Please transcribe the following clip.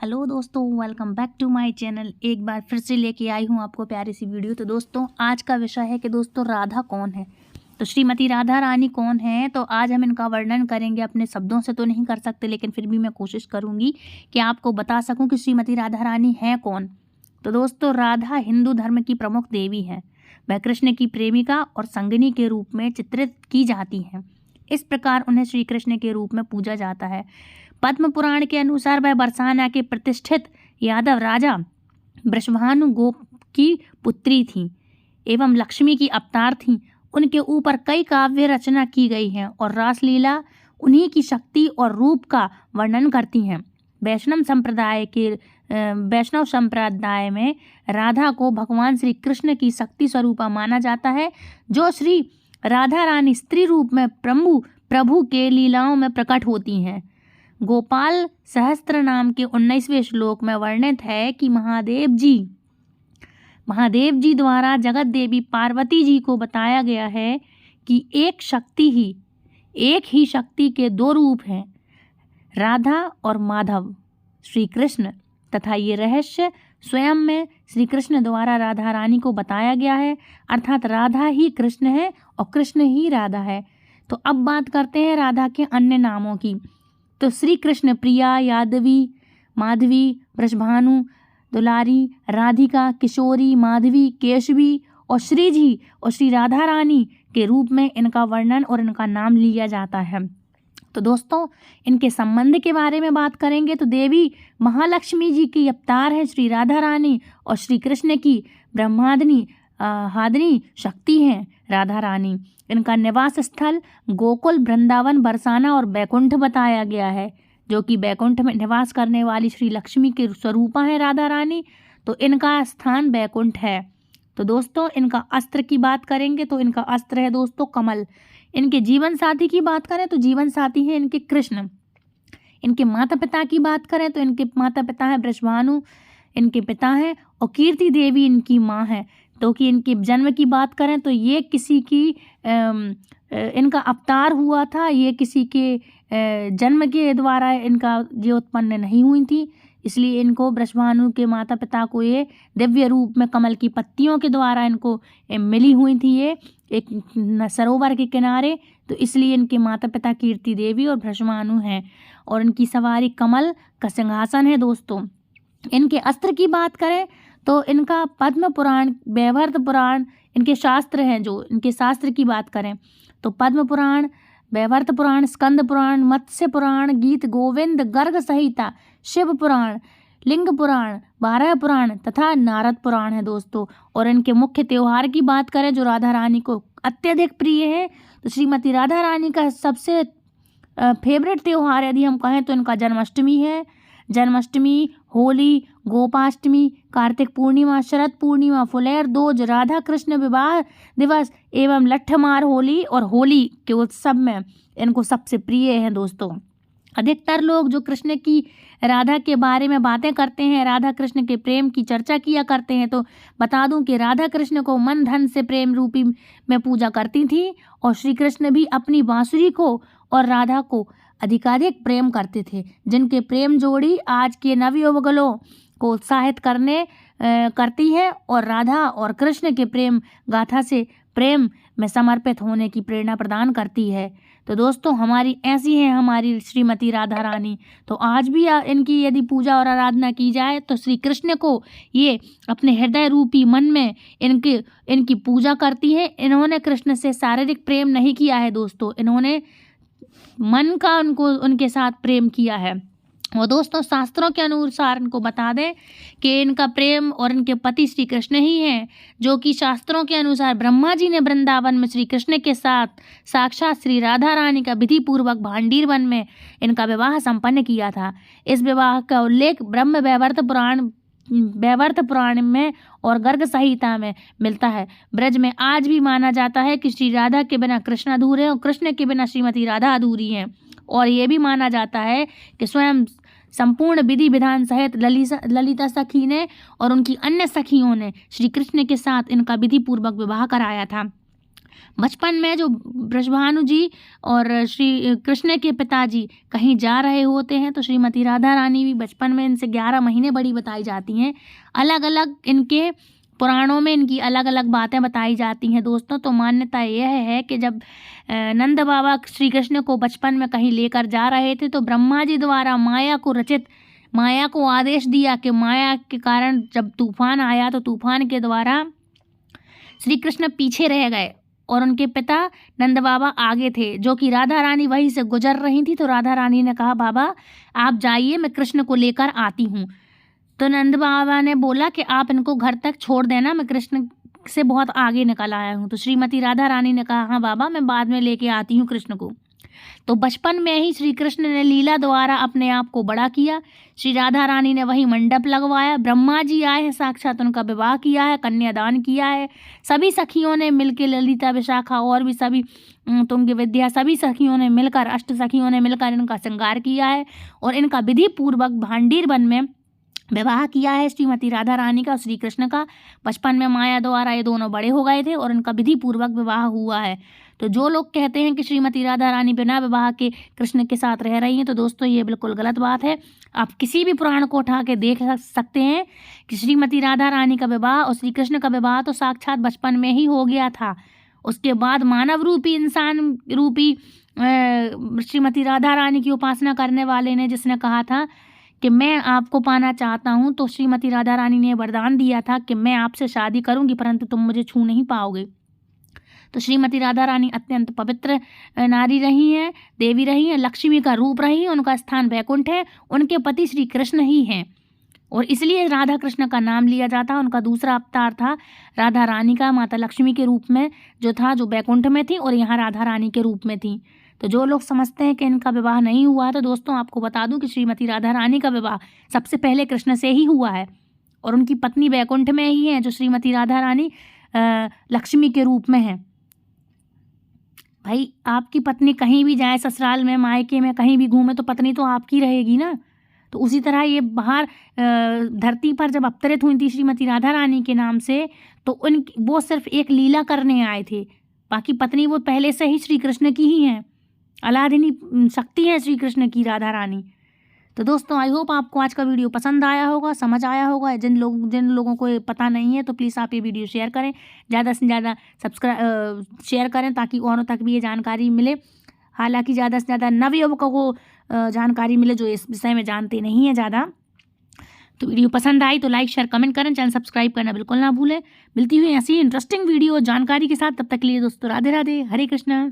Hello दोस्तों, welcome back to my channel. एक बार फिर से लेके आई हूँ आपको प्यारी सी वीडियो। तो दोस्तों आज का विषय है कि दोस्तों राधा कौन है। तो श्रीमती राधा रानी कौन है, तो आज हम इनका वर्णन करेंगे। अपने शब्दों से तो नहीं कर सकते, लेकिन फिर भी मैं कोशिश करूँगी कि आपको बता सकूँ कि श्रीमती राधा रानी है कौन। तो दोस्तों राधा हिंदू धर्म की प्रमुख देवी है। वह कृष्ण की प्रेमिका और संगिनी के रूप में चित्रित की जाती हैं। इस प्रकार उन्हें श्री कृष्ण के रूप में पूजा जाता है। पद्म पुराण के अनुसार वह बरसाना के प्रतिष्ठित यादव राजा वृषभानु गोप की पुत्री थीं एवं लक्ष्मी की अवतार थीं। उनके ऊपर कई काव्य रचना की गई है और रासलीला उन्हीं की शक्ति और रूप का वर्णन करती हैं। वैष्णव संप्रदाय में राधा को भगवान श्री कृष्ण की शक्ति स्वरूपा माना जाता है, जो श्री राधा रानी स्त्री रूप में प्रभु के लीलाओं में प्रकट होती हैं। गोपाल सहस्त्र नाम के 19वें श्लोक में वर्णित है कि महादेव जी द्वारा जगत देवी पार्वती जी को बताया गया है कि एक ही शक्ति के दो रूप हैं, राधा और माधव श्री कृष्ण, तथा ये रहस्य स्वयं में श्री कृष्ण द्वारा राधा रानी को बताया गया है। अर्थात राधा ही कृष्ण है और कृष्ण ही राधा है। तो अब बात करते हैं राधा के अन्य नामों की। तो श्री कृष्ण प्रिया, यादवी, माधवी, वृषभानु, दुलारी, राधिका, किशोरी, माधवी, केशवी और श्री जी और श्री राधा रानी के रूप में इनका वर्णन और इनका नाम लिया जाता है। तो दोस्तों इनके संबंध के बारे में बात करेंगे तो देवी महालक्ष्मी जी की अवतार है श्री राधा रानी और श्री कृष्ण की हादनी शक्ति हैं राधा रानी। इनका निवास स्थल गोकुल, वृंदावन, बरसाना और बैकुंठ बताया गया है, जो कि बैकुंठ में निवास करने वाली श्री लक्ष्मी के स्वरूपा है राधा रानी। तो इनका स्थान बैकुंठ है। तो दोस्तों इनका अस्त्र की बात करेंगे तो इनका अस्त्र है दोस्तों कमल। इनके जीवन साथी की बात करें तो जीवन साथी हैं इनके कृष्ण। इनके माता पिता की बात करें तो इनके माता पिता हैं वृषभानु, इनके पिता हैं, और कीर्ति देवी इनकी माँ है। तो कि इनके जन्म की बात करें तो ये किसी की इनका अवतार हुआ था, ये किसी के जन्म के द्वारा इनका ये उत्पन्न नहीं हुई थी, इसलिए इनको वृषभानु के माता पिता को ये दिव्य रूप में कमल की पत्तियों के द्वारा इनको मिली हुई थी, ये एक सरोवर के किनारे। तो इसलिए इनके माता पिता कीर्ति देवी और वृषभानु हैं और इनकी सवारी कमल का सिंहासन है। दोस्तों इनके अस्त्र की बात करें तो इनका पद्म पुराण, वैवर्त पुराण इनके शास्त्र हैं। जो इनके शास्त्र की बात करें तो पद्म पुराण, वैवर्त पुराण, स्कंद पुराण, मत्स्य पुराण, गीत गोविंद, गर्ग संहिता, शिव पुराण, लिंग पुराण, 12 पुराण तथा नारद पुराण है दोस्तों। और इनके मुख्य त्योहार की बात करें जो राधा रानी को अत्यधिक प्रिय है, तो श्रीमती राधा रानी का सबसे फेवरेट त्योहार यदि हम कहें तो इनका जन्माष्टमी है। जन्माष्टमी, होली, गोपाष्टमी, कार्तिक पूर्णिमा, शरद पूर्णिमा, फुलेर दूज, राधा कृष्ण विवाह दिवस एवं लट्ठमार होली और होली के उत्सव में इनको सबसे प्रिय हैं दोस्तों। अधिकतर लोग जो कृष्ण की राधा के बारे में बातें करते हैं, राधा कृष्ण के प्रेम की चर्चा किया करते हैं, तो बता दूं कि राधा कृष्ण को मन धन से प्रेम रूपी में पूजा करती थी और श्री कृष्ण भी अपनी बांसुरी को और राधा को अधिकाधिक प्रेम करते थे, जिनके प्रेम जोड़ी आज के नवयुवकों को उत्साहित करती है और राधा और कृष्ण के प्रेम गाथा से प्रेम में समर्पित होने की प्रेरणा प्रदान करती है। तो दोस्तों ऐसी है हमारी श्रीमती राधा रानी। तो आज भी इनकी यदि पूजा और आराधना की जाए तो श्री कृष्ण को ये अपने हृदय रूपी मन में इनकी पूजा करती है। इन्होंने कृष्ण से शारीरिक प्रेम नहीं किया है दोस्तों, इन्होंने मन का उनके साथ प्रेम किया है। और दोस्तों शास्त्रों के अनुसार इनको बता दें कि इनका प्रेम और इनके पति श्री कृष्ण ही हैं, जो कि शास्त्रों के अनुसार ब्रह्मा जी ने वृंदावन में श्री कृष्ण के साथ साक्षात श्री राधा रानी का विधि पूर्वक भांडीर वन में इनका विवाह संपन्न किया था। इस विवाह का उल्लेख वैवर्त पुराण में और गर्ग संहिता में मिलता है। ब्रज में आज भी माना जाता है कि श्री राधा के बिना कृष्ण अधूरे और कृष्ण के बिना श्रीमती राधा अधूरी हैं। और ये भी माना जाता है कि स्वयं संपूर्ण विधि विधान सहित ललिता सखी ने और उनकी अन्य सखियों ने श्री कृष्ण के साथ इनका विधि पूर्वक विवाह कराया था। बचपन में जो बृषभानु जी और श्री कृष्ण के पिताजी कहीं जा रहे होते हैं तो श्रीमती राधा रानी भी बचपन में इनसे 11 महीने बड़ी बताई जाती हैं। अलग अलग इनके पुराणों में इनकी अलग अलग बातें बताई जाती हैं दोस्तों। तो मान्यता यह है कि जब नंद बाबा श्री कृष्ण को बचपन में कहीं लेकर जा रहे थे तो ब्रह्मा जी द्वारा माया को आदेश दिया कि माया के कारण जब तूफान आया तो तूफान के द्वारा श्री कृष्ण पीछे रह गए और उनके पिता नंद बाबा आगे थे, जो कि राधा रानी वहीं से गुजर रही थी। तो राधा रानी ने कहा, बाबा आप जाइए, मैं कृष्ण को लेकर आती हूँ। तो नंद बाबा ने बोला कि आप इनको घर तक छोड़ देना, मैं कृष्ण से बहुत आगे निकल आया हूँ। तो श्रीमती राधा रानी ने कहा, हाँ बाबा, मैं बाद में लेके आती हूँ कृष्ण को। तो बचपन में ही श्री कृष्ण ने लीला द्वारा अपने आप को बड़ा किया। श्री राधा रानी ने वही मंडप लगवाया, ब्रह्मा जी आए हैं, साक्षात उनका विवाह किया है, कन्यादान किया है। सभी सखियों ने मिलकर, ललिता, विशाखा और भी सभी तुंग विद्या, सभी सखियों ने मिलकर, अष्ट सखियों ने मिलकर इनका श्रृंगार किया है और इनका विधि पूर्वक भांडीर वन में विवाह किया है श्रीमती राधा रानी का और श्री कृष्ण का। बचपन में माया द्वारा ये दोनों बड़े हो गए थे और इनका विधि पूर्वक विवाह हुआ है। तो जो लोग कहते हैं कि श्रीमती राधा रानी बिना विवाह के कृष्ण के साथ रह रही हैं, तो दोस्तों ये बिल्कुल गलत बात है। आप किसी भी पुराण को उठा के देख सकते हैं कि श्रीमती राधा रानी का विवाह और श्री कृष्ण का विवाह तो साक्षात बचपन में ही हो गया था। उसके बाद मानव रूपी, इंसान रूपी श्रीमती राधा रानी की उपासना करने वाले ने जिसने कहा था कि मैं आपको पाना चाहता हूँ, तो श्रीमती राधा रानी ने वरदान दिया था कि मैं आपसे शादी करूँगी परंतु तुम मुझे छू नहीं पाओगे। तो श्रीमती राधा रानी अत्यंत पवित्र नारी रही हैं, देवी रही हैं, लक्ष्मी का रूप रही हैं। उनका स्थान वैकुंठ है, उनके पति श्री कृष्ण ही हैं और इसलिए राधा कृष्ण का नाम लिया जाता है। उनका दूसरा अवतार था राधा रानी का, माता लक्ष्मी के रूप में जो था, जो वैकुंठ में थी और यहाँ राधा रानी के रूप में थी। तो जो लोग समझते हैं कि इनका विवाह नहीं हुआ, तो दोस्तों आपको बता दूं कि श्रीमती राधा रानी का विवाह सबसे पहले कृष्ण से ही हुआ है और उनकी पत्नी वैकुंठ में ही है, जो श्रीमती राधा रानी लक्ष्मी के रूप में है। भाई आपकी पत्नी कहीं भी जाए, ससुराल में, मायके में, कहीं भी घूमे, तो पत्नी तो आपकी रहेगी ना। तो उसी तरह ये बाहर धरती पर जब अवतरित हुई थी श्रीमती राधा रानी के नाम से, तो वो सिर्फ एक लीला करने आए थे, बाकी पत्नी वो पहले से ही श्री कृष्ण की ही हैं। अलादीनी शक्ति है श्री कृष्ण की राधा रानी। तो दोस्तों आई होप आपको आज का वीडियो पसंद आया होगा, समझ आया होगा। जिन लोगों को पता नहीं है तो प्लीज़ आप ये वीडियो शेयर करें, ज़्यादा से ज़्यादा शेयर करें ताकि औरों तक भी ये जानकारी मिले। हालांकि ज़्यादा से ज़्यादा नवयुवकों को जानकारी मिले जो इस विषय में जानते नहीं हैं ज़्यादा। तो वीडियो पसंद आई तो लाइक, शेयर, कमेंट करें, चैनल सब्सक्राइब करना बिल्कुल ना भूलें। मिलती हुई ऐसी इंटरेस्टिंग वीडियो जानकारी के साथ, तब तक के लिए दोस्तों राधे राधे, हरे कृष्णा।